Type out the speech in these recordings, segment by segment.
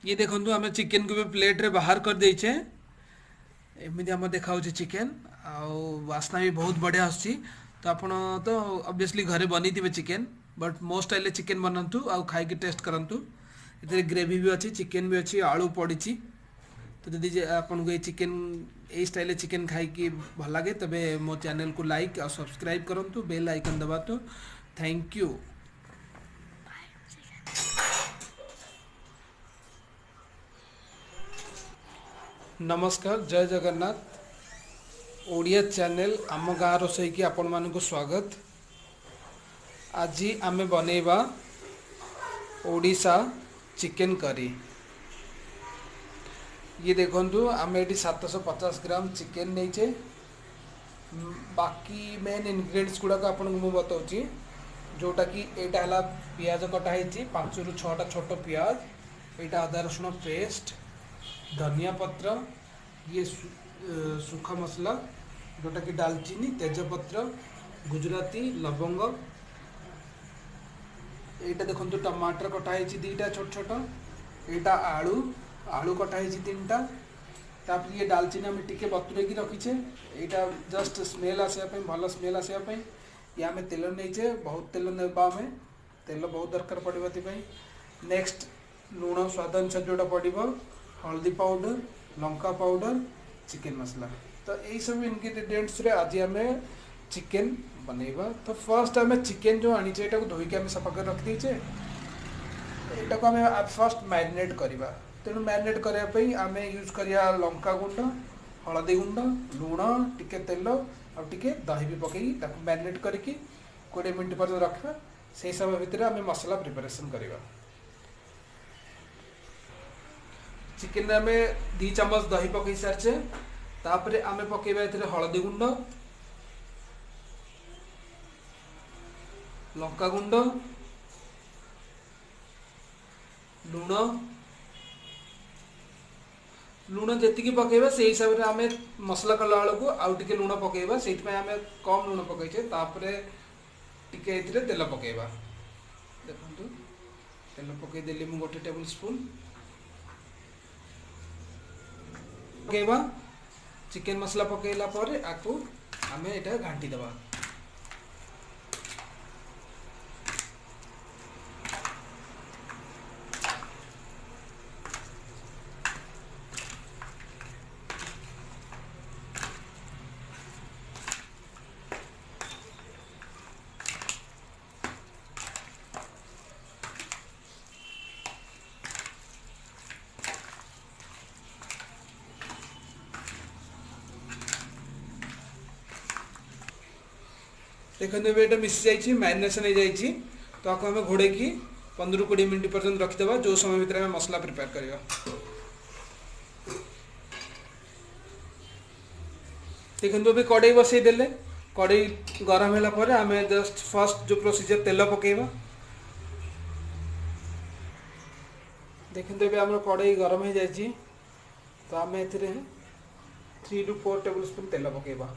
ये देखो आम चिकेन को भी प्लेट रे बाहर कर देचे एमती आम देखा चिकेन आसना भी बहुत बढ़िया आसूँ तो आपण तो ऑब्वियसली घरे बनी थे चिकेन बट मो स्टाइल चिकेन बनातु आउ खाई टेस्ट करंतु ए ग्रेवी भी अच्छी चिकेन भी अच्छी आलू पड़ी तो जदि आपन को ये चिकेन ए स्टाइल चिकेन खाई भल लगे तबे मो चैनल को लाइक और सब्सक्राइब करंतु बेल आइकन दबा तो थैंक यू। नमस्कार जय जगन्नाथ ओडिया चैनल आम गाँ रोसई की आपण मानक स्वागत। आज आमे बनेबा ओडिशा चिकेन करी। ये देखंतु आमे एटी 750 ग्राम चिकेन नहींचे बाकी मेन इनग्रेडिएंट्स गुड़ा को आपन को बताऊँ जोटा कि एटा हला पियाज कटा होती 5 ରୁ 6टा छोट पियाज एटा अदा रसुण पेस्ट धनिया पत्र ये सूखा मसला जोटा कि दालचीनी तेजपत्र गुजराती लवंग एटा देखो टमाटर कटाई 2टा छोट छोट एटा आलू आलू कटाई 3टा तापर ये दालचीनी आम टिके बतुरे रखीचे एटा जस्ट स्मेल आसापी भल स्मेल आसापी ये आम तेल नहींचे बहुत तेल नेबा आम तेल बहुत दरकार पड़े। नेक्स्ट लुण स्वाद अनुसार जोटा पड़ो हल्दी पाउडर लंका पाउडर चिकेन मसला तो यही सब इनग्रेडिएंट्स रे आज आम चिकेन बनैबा। तो फर्स्ट आम चिकेन जो आनी को धोईकी आम सफा कर रख दीचे यहाँ को आम फर्स्ट मैरिनेट करवा तेणु मैरिनेट करने आम यूज करिया लंका गुंड हलदी गुंड लुण टिके तेल आउे दही भी पकई मैरिनेट करके 20 मिनट पर्यटन रखा से समय भितर आम मसला प्रिपरेशन करवा। चिकेन आम 2 चम्मच दही पकई सारे तापर आम पकेबा ए हलदी गुंड लंका गुंड लुण लुण जी पकेबा से हिसाब से आम मसला कला बेलू आउ टे लुण पकेबा से आम कम लुण पकईचे तापर टिके तेल पकेबा देखो तेल पकईदेली मु 1 टेबल स्पून पकेबा चिकेन मसला पकेला पर आकु आम एटा घाटी दबा। देखते ये मिसी जा मैरिनेशन हो जाए तो आपको आम घोड़े की 15-20 मिनट पर्यटन रखीदे जो समय भितर आम मसला प्रिपेयर करवा। देखते भी कड़े बसई देले कड़े गरम है आम जस्ट फर्स्ट जो प्रोसीजर तेल पकेबा देखते भी आम कड़े गरम हो जाए तो आम ए 3 to 4 टेबल स्पून तेल पकेबा।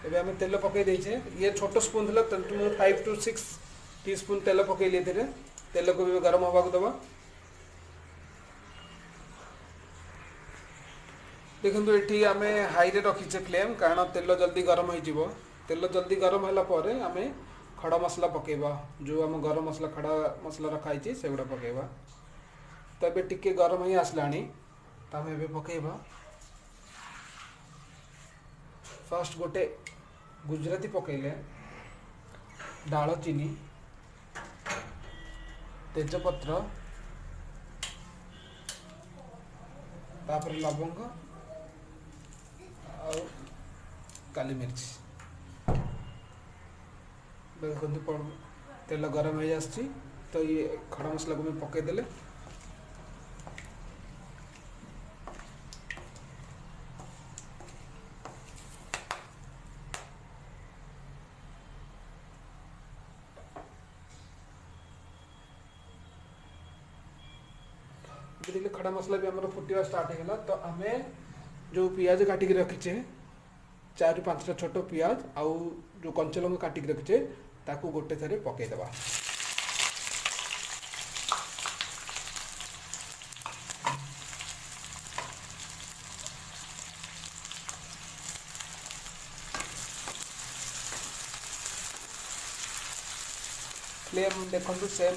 ଏବେ ଆମେ ତେଲ ପକେଇ ଦେଇଛେ ये छोट स्पून था 5 to 6 टीस्पून तेल पकईली तेल को भी गरम हवा दबा। देखो ये आम हाई रे रखीचे फ्लेम कारण तेल जल्दी गरम हो तेल जल्दी गरम है आम खड़ा मसला पकेबा जो आम गरम मसला खड़ा मसला रखाई से गुड़ा पकेबा। तो ये टिके गरम ही आसला तो आम ए पकेबा फर्स्ट गोटे गुजराती पकईले दालचीनी तेजपत्र तापर लवंग और काली मिर्च देखो तेल गरम हो आसी तो ये खड़ा मसला को पकईदे देखिए खड़ा मसला भी आम फुटा स्टार्ट होगा तो आम जो पियाज काटिक रखीचे 4-5टा छोट पियाज आउ जो कंचा लंका काटिक रखीचे ताकू गोटे थरे पकईदे फ्लेम देखो सेम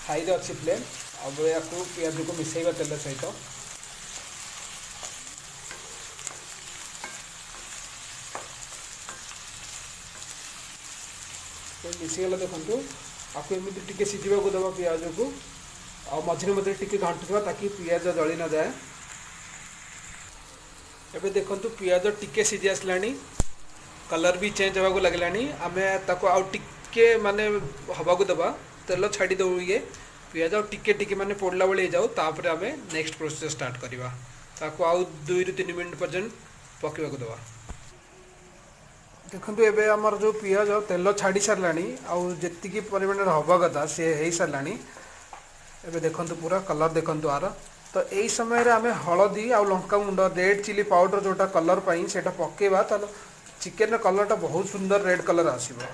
हाई अच्छी फ्लेम अब या पियाज को मिसेगा तेल सहित मिसीगला देखो आपको एमती टिके सीझा को देवा पियाज को आ मझे मझे टिके घाटुवा ताकि पियाज जली न जाए। एबे देखो पियाज टिके सीझी आसला कलर भी चेंज होगा लगला आम आउ टिके माने हवा को देवा तेल छाड़ी दो ये पियाज आ टिके टिके माने पोड़ला बेले जाऊ तापर आम नेक्स्ट प्रोसेस स्टार्ट करवा ताकू आउ 2-3 मिनट पर्यंत पकड़ा को देवा। देखो एबे आमर जो पियाज तेल छाड़ी सारा आती परिमाण हवा कथा सी हो सारा एबे देखो पूरा कलर देखो आर तो यही समय रे आमे हलदी आ लंका गुंड रेड चिली पाउडर जोटा कलर से पकेबा तो चिकेन कलर टा बहुत सुंदर रेड कलर आसीबो।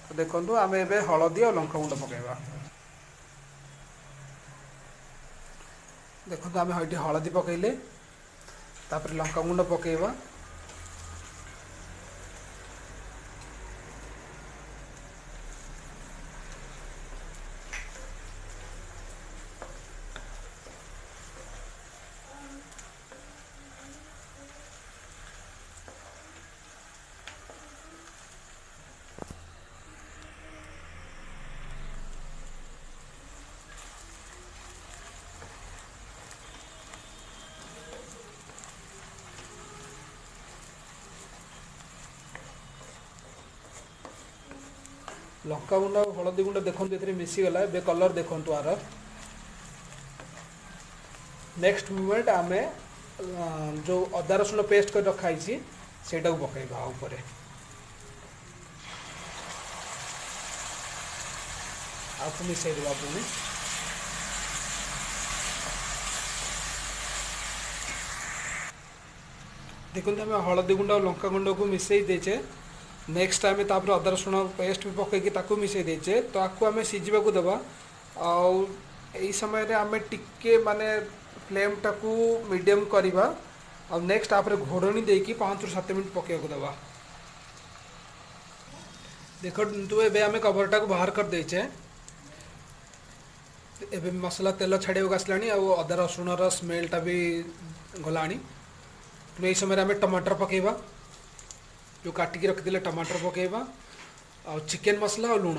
तो देखो आमे एबे हलदी आ लंका गुंड पकेबा देखो आमे हईटी हलदी पकेले तापर लंका गुंड पकेबा लंका गुंड हलदी गुंड देखो मिसीगला ए कलर देखो आर नेक्स्ट मोमेंट आम जो अदा रसुण पेस्ट कर रखाई सेटा पकईबा ऊपर आपको मिसई देवा पुणी देखते आम हलदी गुंड और लंका गुंड को मिसई देचे नेक्स्ट टाइम तापर अदा रसुण पेस्ट भी पकईकि मिसई देचे तो आपको आम सीझा को देवा आई समय आम टिके माने फ्लेम टाकू मीडियम करवा और नेक्स्ट आप घोड़नी देकी 5-7 मिनट पकड़ा को देवा। देखो एबे आम कवरटा को बाहर कर देचे एबे मसला तेल छाड़ा आसला अदा रसुण स्मेलटा भी गला यही समय आम टमाटर पकेबा जो काटिकी रखिले टमाटर पकेबा आ चिकेन मसला और लुण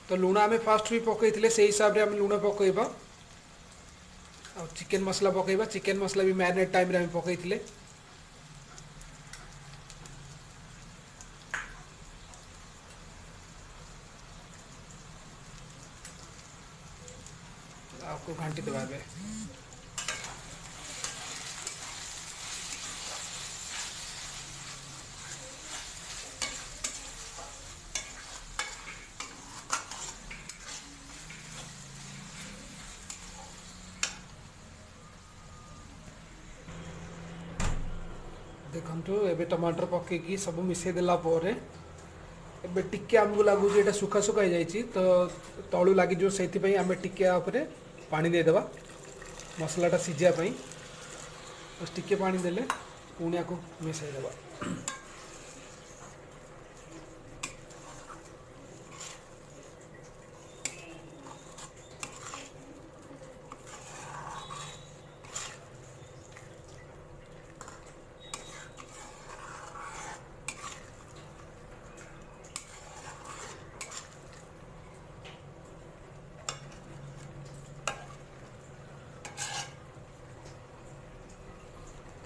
तो लुण आम फास्ट भी पकईले से हिसाब से आम लुण पकेबा आ चिकेन मसला पकेबा चिकेन मसला भी मैरिनेट टाइम रे आम पकईले आपको घाटी देवा देखु एबे टमाटर पकईकी सब मिसई देला पोरे एबे टिके आमको लगुच ये सुखा सुखा हो जाए तो तलू लगे से आम टिके पानी देदेबा मसलाटा सीझापी बस टिके पानी देले पुणी को मिसई देबा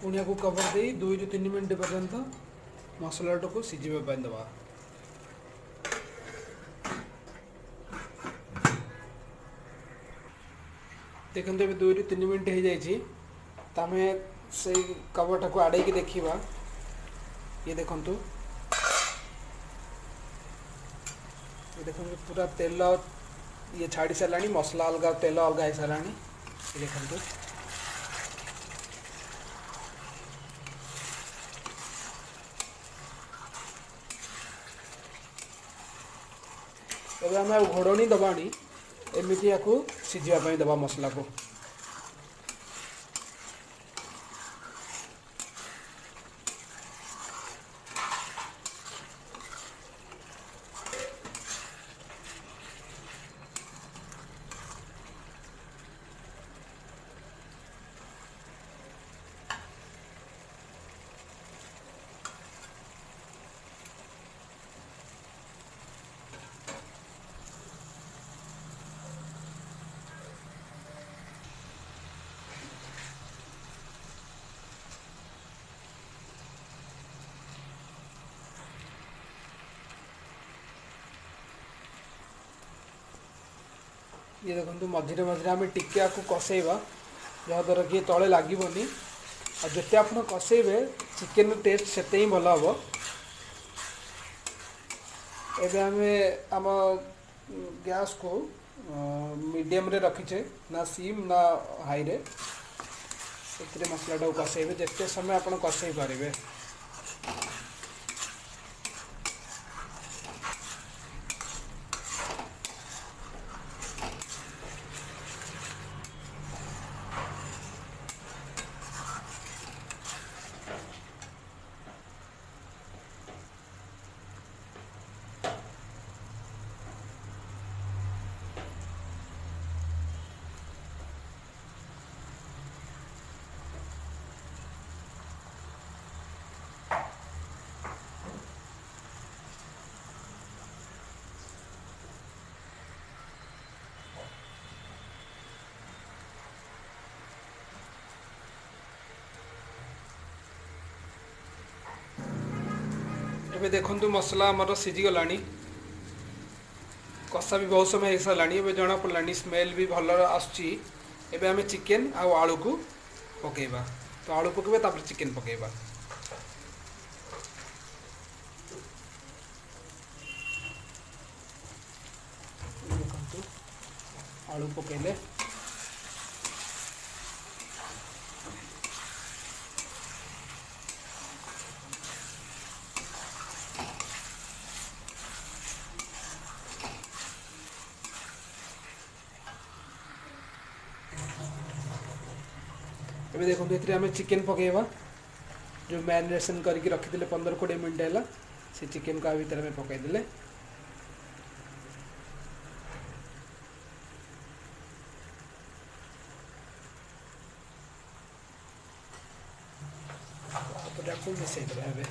पुनिया को कवर दे 2-3 मिनट पर्यंत मसलाटा को सीझा दवा देखो ये 2 ରୁ 3 मिनट हो जाइए तो आम से कवरटा को आड़े की देखा। ये देखु ये देखो पूरा तेल ये छाड़ी सारा मसला अलग तेल अलग हो सारा। ये देखो एबे आम घोड़नी दबानी एमती या सीझापी दबा मसला को। ये देखो मझे मझे आम टिके आपको कसैबा जहाँद्वारा कि तले लगे और जिते आप कसैबे चिकेन टेस्ट से ही भल हम। एबे आम गैस को मीडियम रे रखीचे ना सिम ना हाई रे से मसलाटा कसैबे जिते समय आप कसै पारे। एबे देखंतु मसला हमर सिझी गलानी कषा भी बहुत समय हो सारा। एबे जना पड़लानी स्मेल भी भल आसुची। एबे आमे चिकेन आ आलू को पकेबा। तो आलू पकेबा तापर चिकेन पकेबा। देखंतु आलू पकेले एबे देखो ये आम चिकेन पकेबा जो मैरिनेशन करके रखी 15-20 मिनट है से चिकेन को आ भीतर में पकईदे। मिसई देवे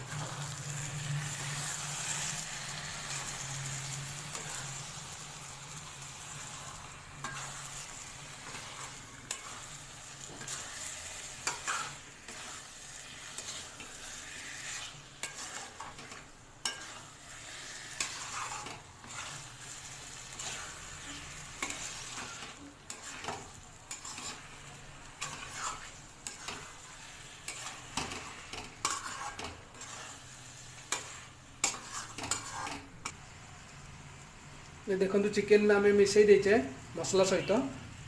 देखो चिकेन आम मिसई देचे मसला सहित।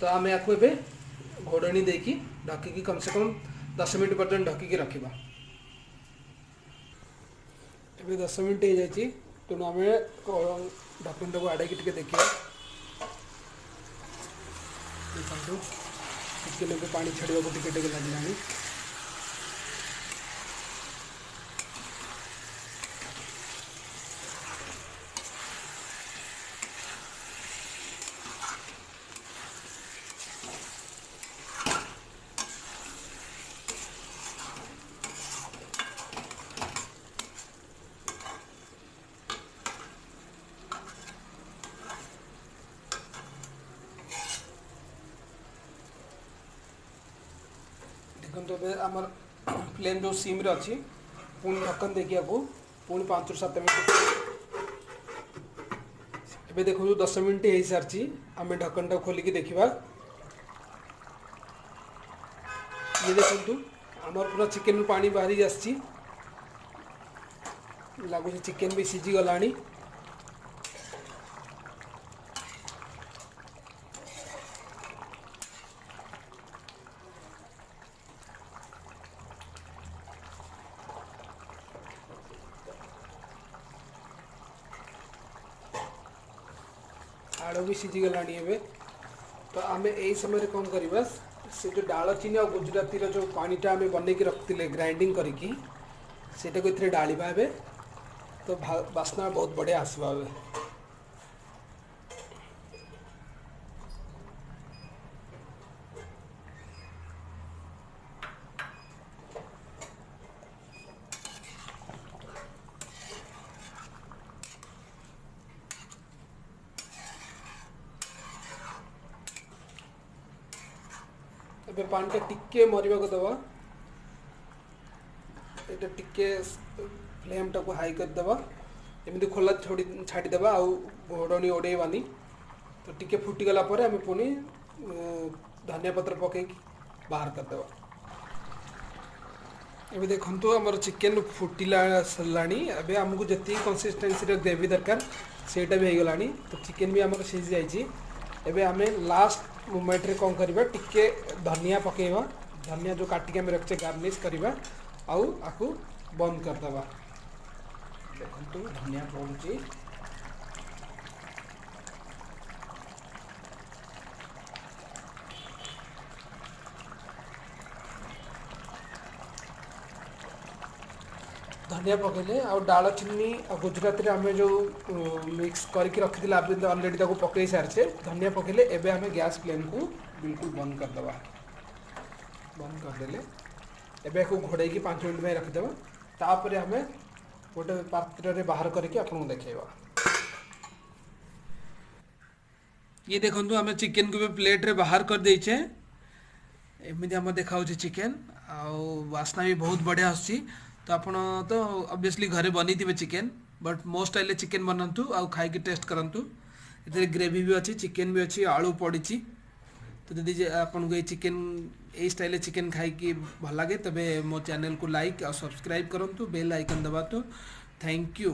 तो आम या घोड़नी देकी ढकिकी कम से कम 10 मिनट पर्यटन ढकिकी रखा। एबे 10 मिनट हो जाए तेणु आम ढक्कन को आड़े देखिए। देखो चिकेन को पानी छाड़ा को टिके लगे। देखो आमर फ्लेम जो सिम रे अच्छी पुणी ढक्कन देखिए पुणी 5-7 मिनट। एबे देखो 10 मिनट हो सारी आम ढक्कन खोलिकी देखा। ये देखो आमर पूरा चिकेन पानी बाहरी आसी लगुच चिकेन भी सीझी गला। आलू भी सीझी गला। तो आम यही समय कौन करवा से जो डालचीनी और गुजराती जो पानीटा आम बनई रखते ग्राइंडिंग करके डालिबा ए तो बास्ना बहुत बढ़िया आसवा। ए पानी टिके मरवा को दबा ये टिके फ्लेम टाक हाई करदे एमती खोला छाड़ीदे आउ घोड़नी ओडेबानी। तो टिके फुटीगला आम पुणी धनिया पत्र पकई बाहर करदे। एवं देखो आमर चिकेन फुटिला सरलाणी एवं आमको जी कंसिस्टेंसी ग्रेवी दरकार सेटा भी होगला। तो चिकेन भी आमर सीझी जाइए। एवं आम लास्ट मोमेंट रे कौन करवा टिके धनिया पकेवा धनिया जो काटिक आम रखे गार्निश करवा आउ आपको बंद करदे। देखो धनिया पड़ुची धनिया पकड़े आ डालचीनी और गुजराती आम जो मिक्स करके रखी अलरेडी पकई सारी धनिया पकड़े एवं आम गैस फ्लेम को बिल्कुल बंद करदे। बंद करदे एवं को घोड़े 5 मिनट में रखिदे। तापर आम गोटे पात्र रे बाहर करके आपको देखा। ये देखो आम चिकेन को भी प्लेट रे बाहर कर देचे। एमती आम देखा चिकेन आसना भी बहुत बढ़िया आसी। तो आप तो ऑब्वियसली घरे बनी थे चिकेन बट मो स्टाइल चिकेन बनातु आउ खाई टेस्ट करंतु। इधर ग्रेवी भी अच्छी चिकेन भी अच्छी आलू पड़ी। तो यदि आपन को चिकेन यही स्टाइल चिकेन खाई भल लगे तबे मो चैनल को लाइक और सब्सक्राइब करंतु बेल आइकन दबा। तो थैंक यू।